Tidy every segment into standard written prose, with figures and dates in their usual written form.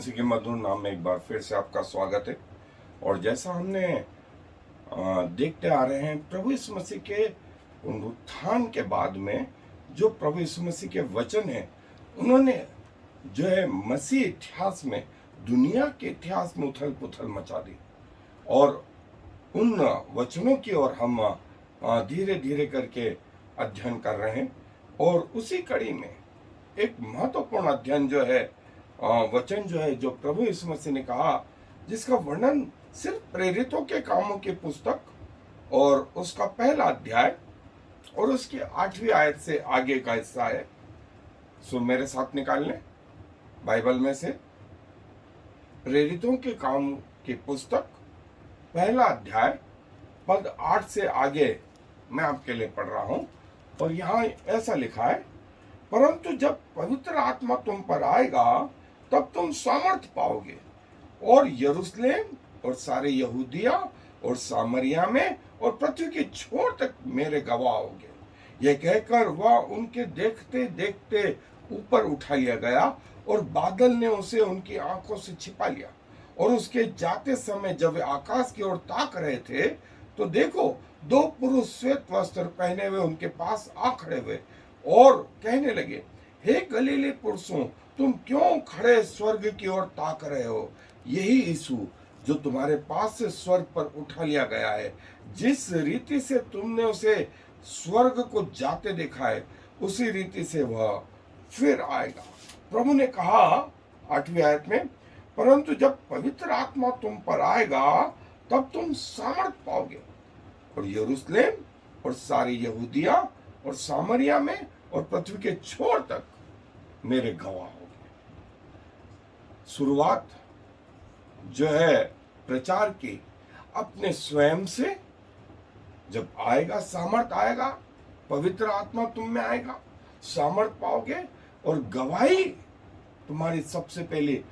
मसीह के मधुर नाम में एक बार फिर से आपका स्वागत है। और जैसा हमने देखते आ रहे हैं, प्रभु यीशु मसीह के पुनरुत्थान के बाद में जो प्रभु यीशु मसीह के वचन हैं, उन्होंने जो है मसीह इतिहास में, दुनिया के इतिहास में उथल पुथल मचा दी। और उन वचनों की ओर हम धीरे धीरे करके अध्ययन कर रहे हैं। और उसी कड़ी में एक महत्वपूर्ण अध्ययन जो है, वचन जो है, जो प्रभु यीशु मसीह ने कहा, जिसका वर्णन सिर्फ प्रेरितों के कामों की पुस्तक और उसका पहला अध्याय और उसकी 8वीं आयत से आगे का हिस्सा है। सो मेरे साथ निकाल लें बाइबल में से प्रेरितों के काम की पुस्तक पहला अध्याय पद 8 से आगे मैं आपके लिए पढ़ रहा हूं। और यहाँ ऐसा लिखा है, परंतु जब पवित्र आत्मा तुम पर आएगा तब तुम सामर्थ पाओगे और यरूशलेम और सारे यहूदिया और सामरिया में और पृथ्वी के छोर तक मेरे गवाह होगे। यह कहकर वह उनके देखते देखते ऊपर उठा लिया गया और बादल ने उसे उनकी आंखों से छिपा लिया। और उसके जाते समय जब वे आकाश की ओर ताक रहे थे तो देखो, दो पुरुष श्वेत वस्त्र पहने हुए उनके पास आ खड़े हुए और कहने लगे, हे गलीली पुरुषों, तुम क्यों खड़े स्वर्ग की ओर ताक रहे हो? यही यीशु जो तुम्हारे पास से स्वर्ग पर उठा लिया गया है, जिस रीति से तुमने उसे स्वर्ग को जाते देखा है, उसी रीति से वह फिर आएगा। प्रभु ने कहा 8वीं आयत में, परंतु जब पवित्र आत्मा तुम पर आएगा तब तुम सामर्थ पाओगे और यरूशलेम और सारी यहूदिया और सामरिया में और पृथ्वी के छोर तक मेरे गवाह होगे। शुरुआत जो है प्रचार की अपने स्वयं से, जब आएगा सामर्थ आएगा, पवित्र आत्मा तुम में आएगा, सामर्थ पाओगे और गवाही तुम्हारी सबसे पहले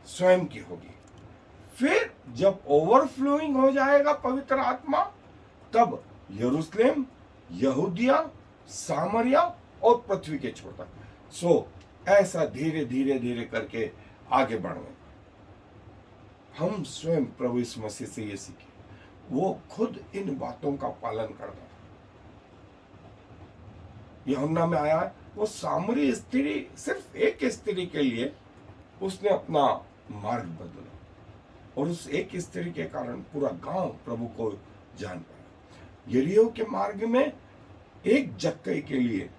स्वयं की होगी। फिर जब ओवरफ्लोइंग हो जाएगा पवित्र आत्मा, तब यरूशलेम, यहूदिया, सामरिया और पृथ्वी के छोर तक। सो ऐसा धीरे धीरे धीरे करके आगे बढ़ने हम स्वयं प्रभु यीशु मसीह से ये सीखे। वो खुद इन बातों का पालन करता था। यूहन्ना में आया है, वो सामरी स्त्री, सिर्फ एक स्त्री के लिए उसने अपना मार्ग बदला और उस एक स्त्री के कारण पूरा गांव प्रभु को जान पाया। यरीहो के मार्ग में एक जक्कई के लिए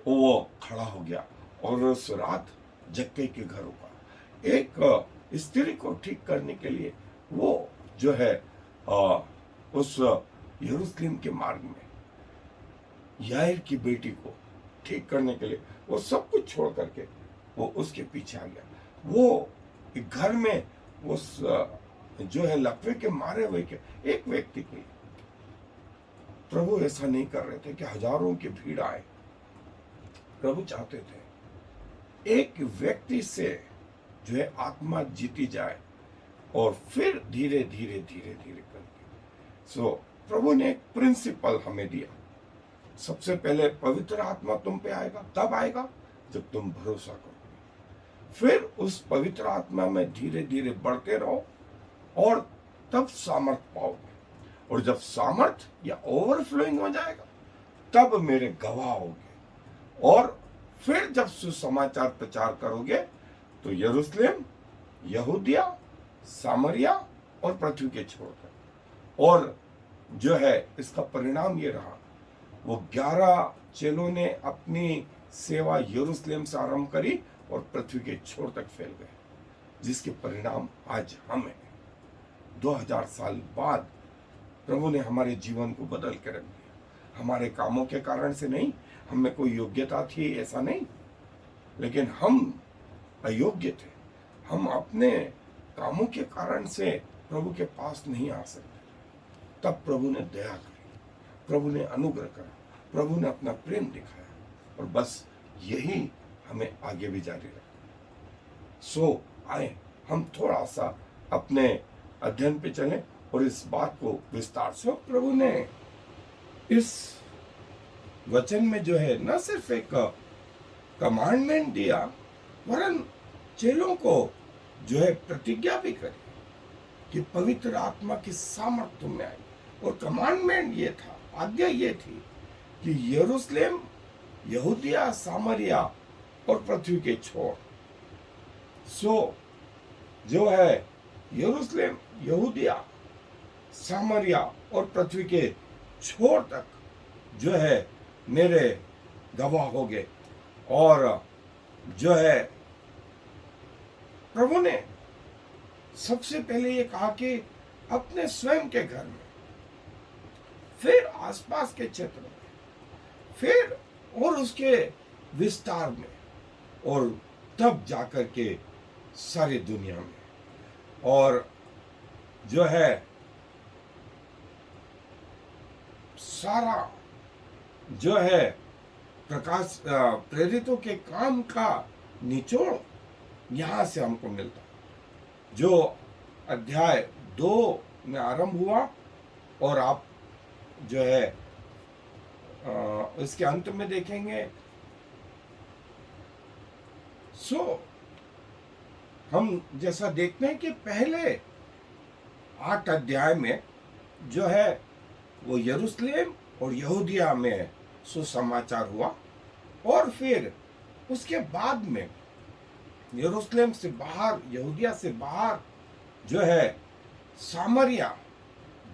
वो खड़ा हो गया और उस रात जक्कई के घर रुका। एक स्त्री को ठीक करने के लिए वो जो है उस यरूशलेम के मार्ग में याईर की बेटी को ठीक करने के लिए वो सब कुछ छोड़ करके वो उसके पीछे आ गया। वो एक घर में उस जो है लकवे के मारे हुए के एक व्यक्ति के लिए प्रभु ऐसा नहीं कर रहे थे कि हजारों की भीड़ आए। प्रभु चाहते थे एक व्यक्ति से जो है आत्मा जीती जाए और फिर धीरे धीरे धीरे धीरे करके। प्रभु ने एक प्रिंसिपल हमें दिया। सबसे पहले पवित्र आत्मा तुम पे आएगा, तब आएगा जब तुम भरोसा करोगे। फिर उस पवित्र आत्मा में धीरे धीरे बढ़ते रहो और तब सामर्थ पाओगे। और जब सामर्थ या ओवरफ्लोइंग हो जाएगा तब मेरे गवाह होगे। और फिर जब सुसमाचार प्रचार करोगे तो यरूशलेम, यहूदिया, सामरिया और पृथ्वी के छोर तक। और जो है इसका परिणाम ये रहा, वो 11 चेलों ने अपनी सेवा यरूशलेम से आरंभ करी और पृथ्वी के छोर तक फैल गए, जिसके परिणाम आज हम हैं। 2000 साल बाद प्रभु ने हमारे जीवन को बदल के रख दिया। हमारे कामों के कारण से नहीं, हम में कोई योग्यता थी ऐसा नहीं, लेकिन हम अयोग्य थे। हम अपने कामों के कारण से प्रभु के पास नहीं आ सकते। तब प्रभु ने दया करी, प्रभु ने अनुग्रह करा, प्रभु ने अपना प्रेम दिखाया और बस यही हमें आगे भी जारी रखा। आए हम थोड़ा सा अपने अध्ययन पे चलें और इस बात को विस्तार से। प्रभु ने इस वचन में जो है न सिर्फ एक कमांडमेंट दिया, वरन चेलों को जो है प्रतिज्ञा भी करी कि पवित्र आत्मा की सामर्थ तुम में आई। और कमांडमेंट ये था, आज्ञा ये थी कि यरूशलेम, यहूदिया, सामरिया और पृथ्वी के छोर, सो जो है यरूशलेम, यहूदिया, सामरिया और पृथ्वी के छोर तक जो है मेरे गवाह हो गए। और जो है प्रभु ने सबसे पहले ये कहा कि अपने स्वयं के घर में, फिर आसपास के क्षेत्र में, फिर और उसके विस्तार में, और तब जाकर के सारी दुनिया में। और जो है सारा जो है प्रकाश प्रेरितों के काम का निचोड़ यहां से हमको मिलता, जो अध्याय 2 में आरंभ हुआ और आप जो है इसके अंत में देखेंगे। सो हम जैसा देखते हैं कि पहले 8 अध्याय में जो है वो यरूशलेम और यहूदिया में सुसमाचार हुआ, और फिर उसके बाद में यरूशलेम से बाहर, यहूदिया से बाहर जो है सामरिया,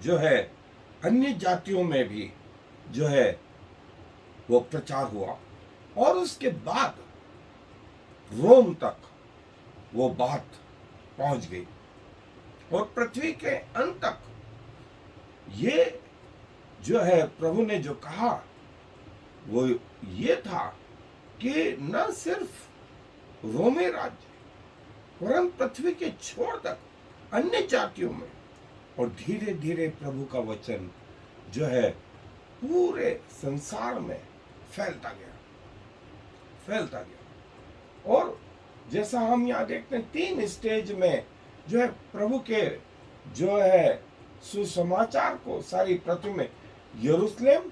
जो है अन्य जातियों में भी जो है वो प्रचार हुआ, और उसके बाद रोम तक वो बात पहुंच गई। और पृथ्वी के अंत तक ये जो है प्रभु ने जो कहा वो ये था कि न सिर्फ रोमी राज्य वरन पृथ्वी के छोर तक अन्य जातियों में, और धीरे धीरे प्रभु का वचन जो है पूरे संसार में फैलता गया। और जैसा हम यहाँ देखते हैं 3 स्टेज में जो है प्रभु के जो है सुसमाचार को सारी पृथ्वी में, यरूशलेम,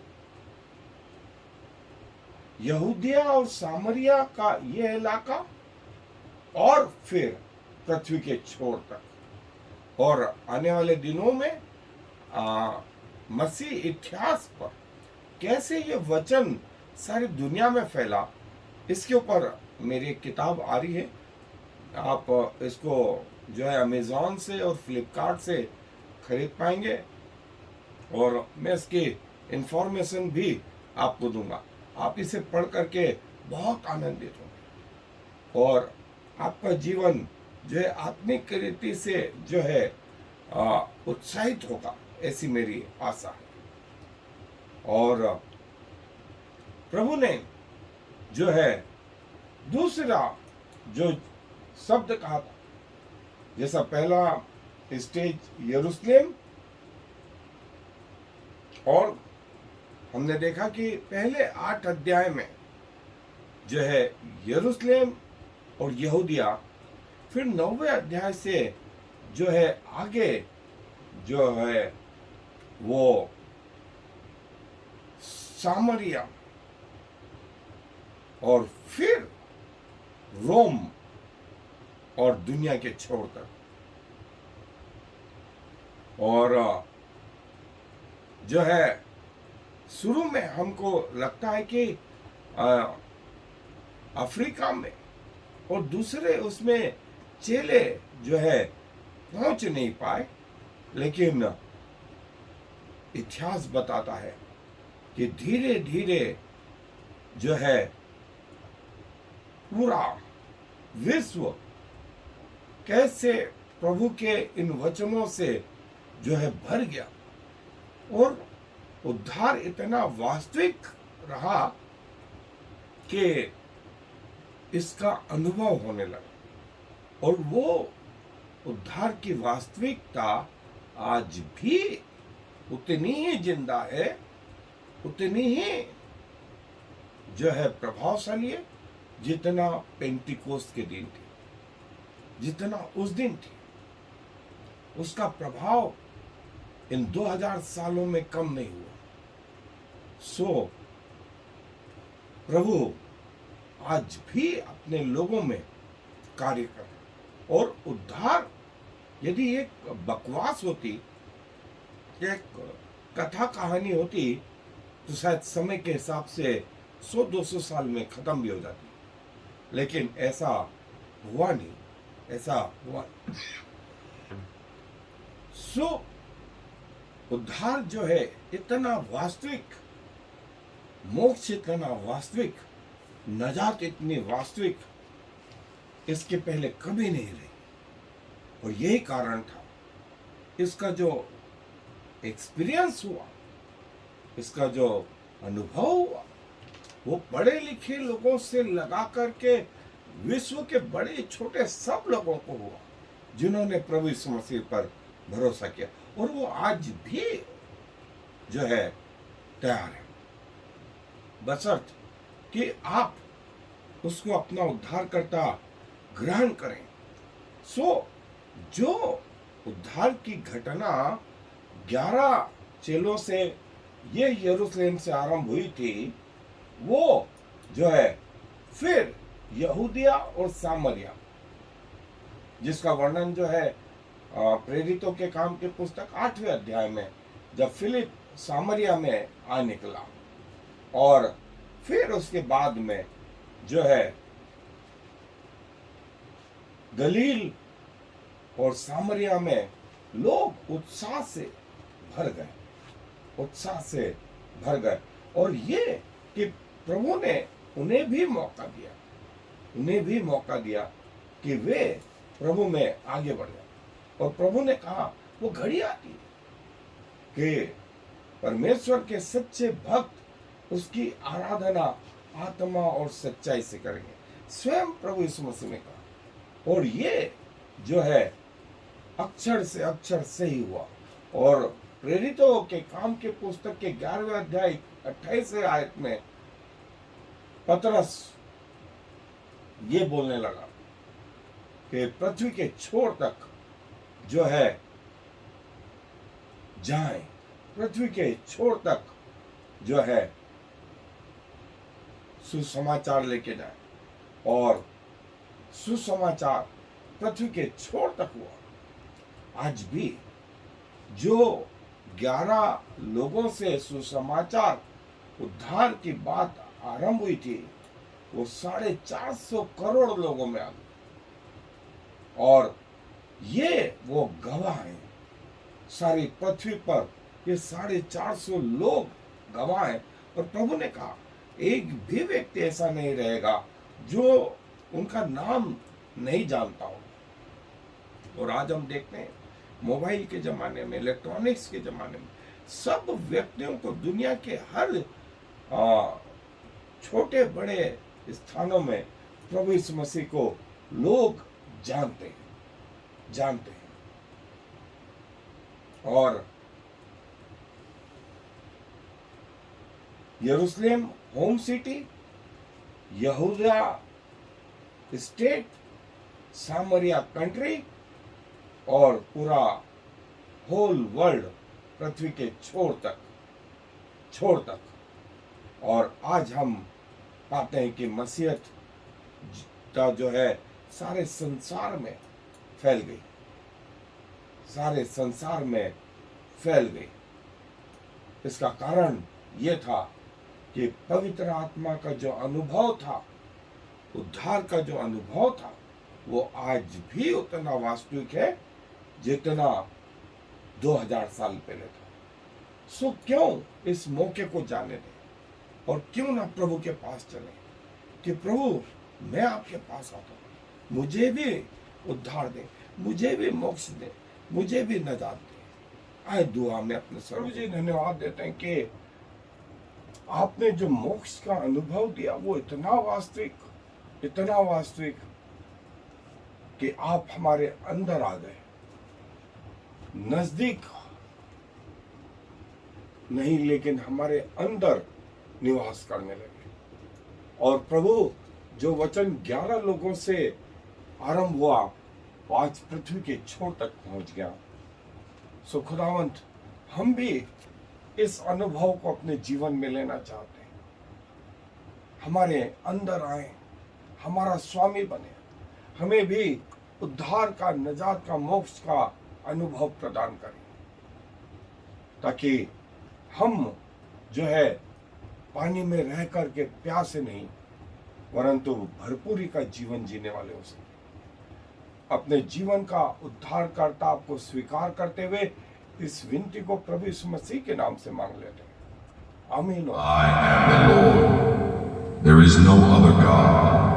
यहूदिया और सामरिया का ये इलाका, और फिर पृथ्वी के छोर तक। और आने वाले दिनों में मसीह इतिहास पर कैसे ये वचन सारी दुनिया में फैला, इसके ऊपर मेरी एक किताब आ रही है। आप इसको जो है अमेज़न से और फ्लिपकार्ट से खरीद पाएंगे, और मैं इसकी इंफॉर्मेशन भी आपको दूंगा। आप इसे पढ़ करके बहुत आनंदित होंगे, और आपका जीवन जो है आत्मिक रीति से जो है उत्साहित होगा, ऐसी मेरी आशा है। और प्रभु ने जो है दूसरा जो शब्द कहा था, जैसा पहला स्टेज यरूशलेम, और हमने देखा कि पहले 8 अध्याय में जो है यरूशलेम और यहूदिया, फिर 9वें अध्याय से जो है आगे जो है वो सामरिया, और फिर रोम और दुनिया के छोर तक। और जो है शुरू में हमको लगता है कि अफ्रीका में और दूसरे उसमें चेले जो है पहुंच नहीं पाए, लेकिन इतिहास बताता है कि धीरे धीरे जो है पूरा विश्व कैसे प्रभु के इन वचनों से जो है भर गया, और उद्धार इतना वास्तविक रहा कि इसका अनुभव होने लगा। और वो उद्धार की वास्तविकता आज भी उतनी ही जिंदा है, उतनी ही जो है प्रभावशाली है, जितना पेंटिकोस्त के दिन थी, जितना उस दिन थी। उसका प्रभाव इन 2000 सालों में कम नहीं हुआ। सो प्रभु आज भी अपने लोगों में कार्य कर रहे हैं। और उद्धार यदि एक बकवास होती, एक कथा कहानी होती, तो शायद समय के हिसाब से 100-200 साल में खत्म भी हो जाती, लेकिन ऐसा हुआ नहीं, ऐसा हुआ। सो उद्धार जो है इतना वास्तविक, मोक्ष इतना वास्तविक, नजात इतनी वास्तविक, इसके पहले कभी नहीं रही। और यही कारण था, इसका जो एक्सपीरियंस हुआ, इसका जो अनुभव हुआ, वो पढ़े लिखे लोगों से लगा करके विश्व के बड़े छोटे सब लोगों को हुआ, जिन्होंने प्रभु यीशु मसीह पर भरोसा किया। और वो आज भी जो है तैयार है, बशर्त कि आप उसको अपना उद्धारकर्ता ग्रहण करें। सो जो उद्धार की घटना 11 चेलों से ये यरूशलेम से आरंभ हुई थी, वो जो है फिर यहूदिया और सामरिया, जिसका वर्णन जो है प्रेरितों के काम की पुस्तक 8वें अध्याय में, जब फिलिप सामरिया में आ निकला, और फिर उसके बाद में जो है गलील और सामरिया में लोग उत्साह से भर गए, उत्साह से भर गए। और ये कि प्रभु ने उन्हें भी मौका दिया, उन्हें भी मौका दिया कि वे प्रभु में आगे बढ़ जाए। और प्रभु ने कहा वो घड़ी आती है कि परमेश्वर के सच्चे भक्त उसकी आराधना आत्मा और सच्चाई से करेंगे, स्वयं प्रभु यीशु मसीह ने कहा। और ये जो है अक्षर से अक्षर सही हुआ। और प्रेरितों के काम के पुस्तक के 11वें अध्याय 28वें आयत में पतरस ये बोलने लगा कि पृथ्वी के छोर तक जो है जाएं, पृथ्वी के छोर तक जो है सुसमाचार लेके जाए। और सुसमाचार पृथ्वी के छोर तक हुआ। आज भी जो 11 लोगों से सुसमाचार उद्धार की बात आरंभ हुई थी, वो 450 करोड़ लोगों में आ गई। और ये वो गवाह हैं, सारी पृथ्वी पर ये 450 लोग गवाह हैं। और प्रभु ने कहा एक भी व्यक्ति ऐसा नहीं रहेगा जो उनका नाम नहीं जानता हो। और आज हम देखते हैं मोबाइल के जमाने में, इलेक्ट्रॉनिक्स के जमाने में, सब व्यक्तियों को दुनिया के हर छोटे बड़े स्थानों में प्रभु यीशु मसीह को लोग जानते हैं। और यरूशलेम होम सिटी, यहूदा स्टेट, सामरिया कंट्री और पूरा होल वर्ल्ड, पृथ्वी के छोर तक। और आज हम पाते हैं कि मसीहत का जो है सारे संसार में फैल गई, सारे संसार में फैल गई। इसका कारण यह था कि पवित्र आत्मा का जो अनुभव था, उद्धार का जो अनुभव था, वो आज भी उतना वास्तविक है जितना 2000 साल पहले था। सो क्यों इस मौके को जाने दें, और क्यों ना प्रभु के पास चले कि प्रभु मैं आपके पास आता हूं, मुझे भी उद्धार दे, मुझे भी मोक्ष दे, मुझे भी नजात दे। आए दुआ में अपने प्रभु जी धन्यवाद देते हैं कि आपने जो मोक्ष का अनुभव दिया वो इतना वास्तविक कि आप हमारे अंदर आ गए, नजदीक नहीं लेकिन हमारे अंदर निवास करने लगे। और प्रभु जो वचन 11 लोगों से आरंभ हुआ, आज पृथ्वी के छोर तक पहुंच गया। सो खुदावंत, हम भी इस अनुभव को अपने जीवन में लेना चाहते हैं। हमारे अंदर आए, हमारा स्वामी बने, हमें भी उद्धार का, निजात का, मोक्ष का अनुभव प्रदान करें, ताकि हम जो है पानी में रह करके प्यासे नहीं परंतु भरपूरी का जीवन जीने वाले हो सके। अपने जीवन का उद्धारकर्ता आपको स्वीकार करते हुए इस विनती को प्रभु यीशु मसीह के नाम से मांग लेते हैं। आमीन। I am the Lord. There is no other God.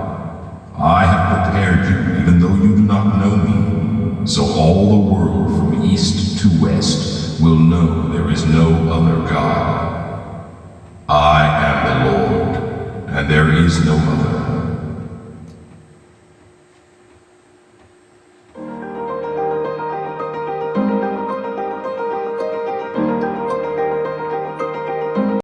I have prepared you even though you do not know me, so all the world from east to west will know there is no other God. I am the Lord, and there is no other.